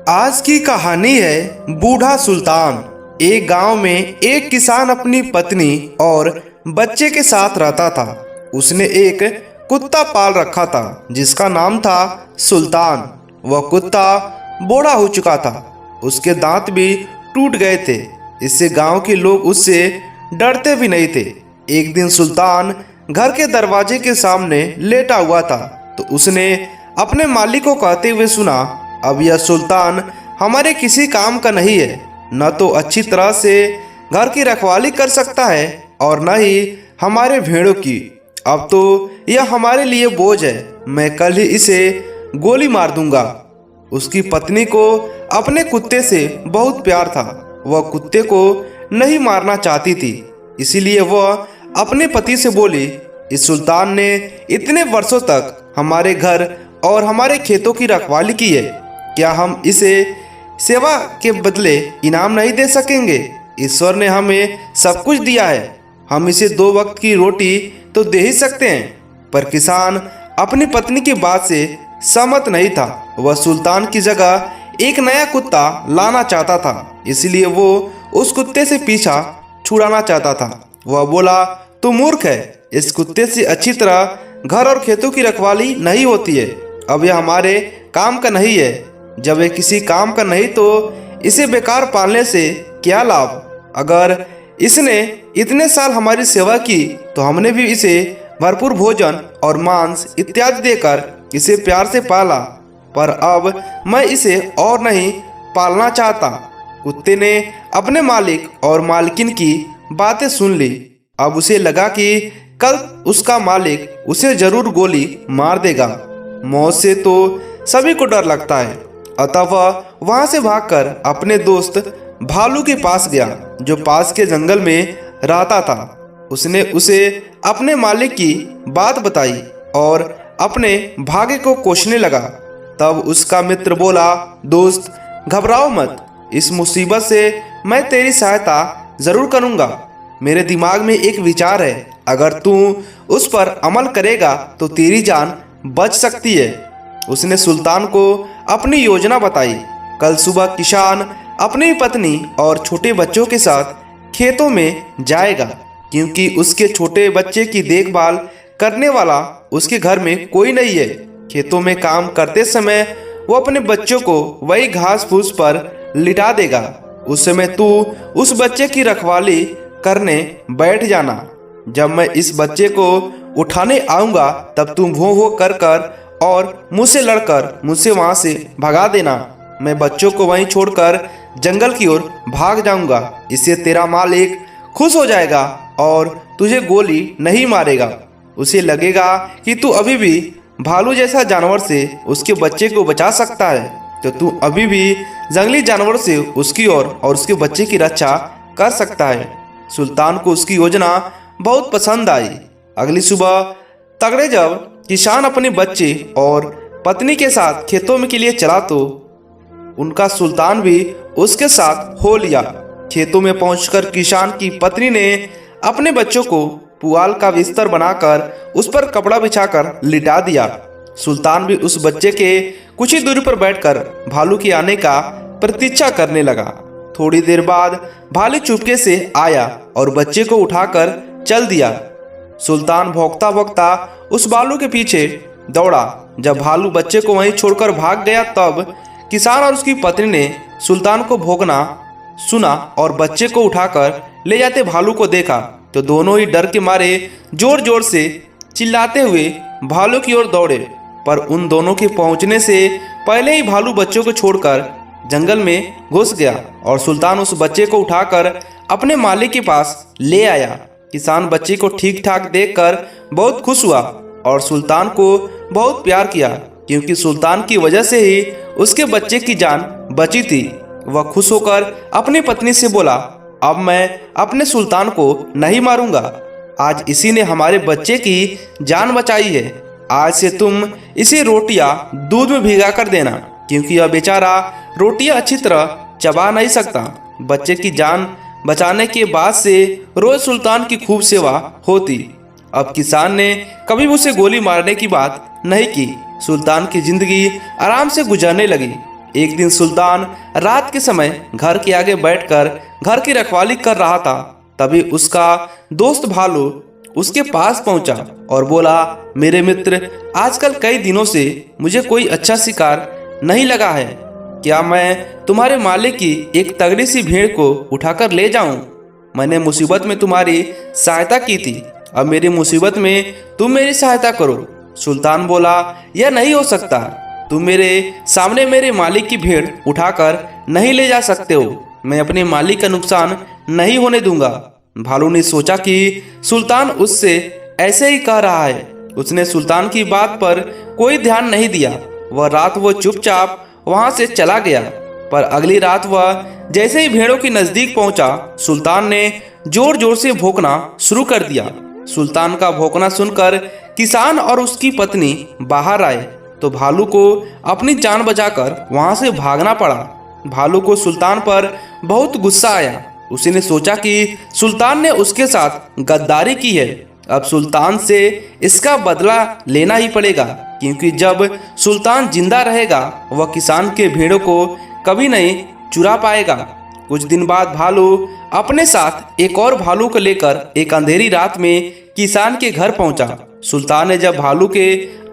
आज की कहानी है बूढ़ा सुल्तान। एक गांव में एक किसान अपनी पत्नी और बच्चे के साथ रहता था। उसने एक कुत्ता पाल रखा था जिसका नाम था सुल्तान। वह कुत्ता बूढ़ा हो चुका था, उसके दांत भी टूट गए थे। इससे गांव के लोग उससे डरते भी नहीं थे। एक दिन सुल्तान घर के दरवाजे के सामने लेटा हुआ था तो उसने अपने मालिक को कहते हुए सुना, अब यह सुल्तान हमारे किसी काम का नहीं है, न तो अच्छी तरह से घर की रखवाली कर सकता है और न ही हमारे भेड़ों की। अब तो यह हमारे लिए बोझ है, मैं कल ही इसे गोली मार दूंगा। उसकी पत्नी को अपने कुत्ते से बहुत प्यार था। वह कुत्ते को नहीं मारना चाहती थी, इसीलिए वह अपने पति से बोली, इस सुल्तान ने इतने वर्षों तक हमारे घर और हमारे खेतों की रखवाली की है, क्या हम इसे सेवा के बदले इनाम नहीं दे सकेंगे? ईश्वर ने हमें सब कुछ दिया है, हम इसे 2 वक्त की रोटी तो दे ही सकते हैं। पर किसान अपनी पत्नी की बात से सहमत नहीं था। वह सुल्तान की जगह एक नया कुत्ता लाना चाहता था, इसलिए वो उस कुत्ते से पीछा छुड़ाना चाहता था। वह बोला, तू मूर्ख है, इस कुत्ते से अच्छी तरह घर और खेतों की रखवाली नहीं होती है। अब यह हमारे काम का नहीं है। जब ये किसी काम का नहीं तो इसे बेकार पालने से क्या लाभ? अगर इसने इतने साल हमारी सेवा की तो हमने भी इसे भरपूर भोजन और मांस इत्यादि देकर इसे प्यार से पाला, पर अब मैं इसे और नहीं पालना चाहता। कुत्ते ने अपने मालिक और मालकिन की बातें सुन ली। अब उसे लगा कि कल उसका मालिक उसे जरूर गोली मार देगा। मौत से तो सभी को डर लगता है, अतः वह वहां से भागकर अपने दोस्त भालू के पास गया जो पास के जंगल में रहता था। उसने उसे अपने मालिक की बात बताई और अपने भाग्य को कोसने लगा। तब उसका मित्र बोला, दोस्त घबराओ मत, इस मुसीबत से मैं तेरी सहायता जरूर करूंगा। मेरे दिमाग में एक विचार है, अगर तू उस पर अमल करेगा तो तेरी जान बच सकती है। उसने सुल्तान को अपनी योजना बताई। कल सुबह किसान अपनी पत्नी और छोटे बच्चों के साथ खेतों में जाएगा, क्योंकि उसके छोटे बच्चे की देखभाल करने वाला उसके घर में कोई नहीं है। खेतों में काम करते समय वो अपने बच्चों को वही घास फूस पर लिटा देगा। उस समय तू उस बच्चे की रखवाली करने बैठ जाना। जब मैं इस बच्चे को उठाने आऊंगा तब तुम भों भों कर कर और मुझसे लड़कर मुझसे वहां से भगा देना। मैं बच्चों को वहीं छोड़कर जंगल की ओर भाग जाऊंगा। इससे तेरा मालिक खुश हो जाएगा और तुझे गोली नहीं मारेगा। उसे लगेगा कि तू अभी भी भालू जैसा जानवर से उसके बच्चे को बचा सकता है, तो तू अभी भी जंगली जानवर से उसकी और उसके बच्चे की रक्षा कर सकता है। सुल्तान को उसकी योजना बहुत पसंद आई। अगली सुबह तगड़े जब किसान अपने बच्चे और पत्नी के साथ खेतों में के लिए चला तो उनका सुल्तान भी उसके साथ हो लिया। खेतों में पहुंचकर किसान की पत्नी ने अपने बच्चों को पुआल का बिस्तर बनाकर उस पर कपड़ा बिछाकर लिटा दिया। सुल्तान भी उस बच्चे के कुछ ही दूरी पर बैठकर भालू के आने का प्रतीक्षा करने लगा। थोड़ी देर बाद भालू चुपके से आया और बच्चे को उठाकर चल दिया। सुल्तान भौंकता भौंकता उस भालू के पीछे दौड़ा। जब भालू बच्चे को वहीं छोड़कर भाग गया तब किसान और उसकी पत्नी ने सुल्तान को भौंकना सुना और बच्चे को उठाकर ले जाते भालू को देखा तो दोनों ही डर के मारे जोर जोर से चिल्लाते हुए भालू की ओर दौड़े। पर उन दोनों के पहुंचने से पहले ही भालू बच्चों को छोड़कर जंगल में घुस गया और सुल्तान उस बच्चे को उठाकर अपने मालिक के पास ले आया। किसान बच्चे को ठीक ठाक देखकर बहुत खुश हुआ और सुल्तान को बहुत प्यार किया, क्योंकि सुल्तान की वजह से ही उसके बच्चे की जान बची थी। वह खुश होकर अपनी पत्नी से बोला, अब मैं अपने सुल्तान को नहीं मारूंगा। आज इसी ने हमारे बच्चे की जान बचाई है। आज से तुम इसे रोटियां दूध में भिगा कर देना, क्योंकि यह बेचारा रोटियां अच्छी तरह चबा नहीं सकता। बच्चे की जान बचाने के बाद से रोज सुल्तान की खूब सेवा होती। अब किसान ने कभी भी उसे गोली मारने की बात नहीं की। सुल्तान की जिंदगी आराम से गुजरने लगी। एक दिन सुल्तान रात के समय घर के आगे बैठकर घर की रखवाली कर रहा था। तभी उसका दोस्त भालू उसके पास पहुंचा और बोला, मेरे मित्र, आजकल कई दिनों से मुझे कोई अच्छा शिकार नहीं लगा है। क्या मैं तुम्हारे मालिक की एक तगड़ी सी भेड़ को उठाकर ले जाऊं? मैंने मुसीबत में तुम्हारी सहायता की थी, अब मेरी मुसीबत में तुम मेरी सहायता करो। सुल्तान बोला, यह नहीं हो सकता। तुम मेरे सामने मेरे मालिक की भेड़ उठाकर नहीं ले जा सकते हो। मैं अपने मालिक का नुकसान नहीं होने दूंगा। भालू ने सोचा कि सुल्तान उससे ऐसे ही कह रहा है। उसने सुल्तान की बात पर कोई ध्यान नहीं दिया। वह रात वो चुपचाप वहां से चला गया। पर अगली रात वह जैसे ही भेड़ों के नजदीक पहुंचा, सुल्तान ने जोर जोर से भौंकना शुरू कर दिया। सुल्तान का भौंकना सुनकर किसान और उसकी पत्नी बाहर आए तो भालू को अपनी जान बचाकर वहां से भागना पड़ा। भालू को सुल्तान पर बहुत गुस्सा आया। उसने सोचा कि सुल्तान ने उसके साथ गद्दारी की है, अब सुल्तान से इसका बदला लेना ही पड़ेगा, क्योंकि जब सुल्तान जिंदा रहेगा वह किसान के भेड़ों को कभी नहीं चुरा पाएगा। कुछ दिन बाद भालू अपने साथ एक और भालू को लेकर एक अंधेरी रात में किसान के घर पहुंचा। सुल्तान ने जब भालू के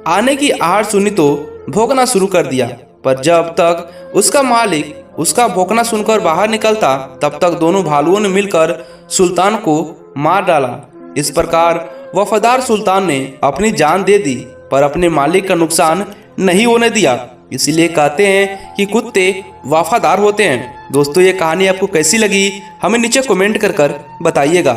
आने की आहट सुनी तो भौंकना शुरू कर दिया, पर जब तक उसका मालिक उसका भौंकना सुनकर बाहर निकलता तब तक दोनों भालुओं ने मिलकर सुल्तान को मार डाला। इस प्रकार वफादार सुल्तान ने अपनी जान दे दी, पर अपने मालिक का नुकसान नहीं होने दिया। इसीलिए कहते हैं कि कुत्ते वफादार होते हैं। दोस्तों, ये कहानी आपको कैसी लगी हमें नीचे कमेंट कर बताइएगा।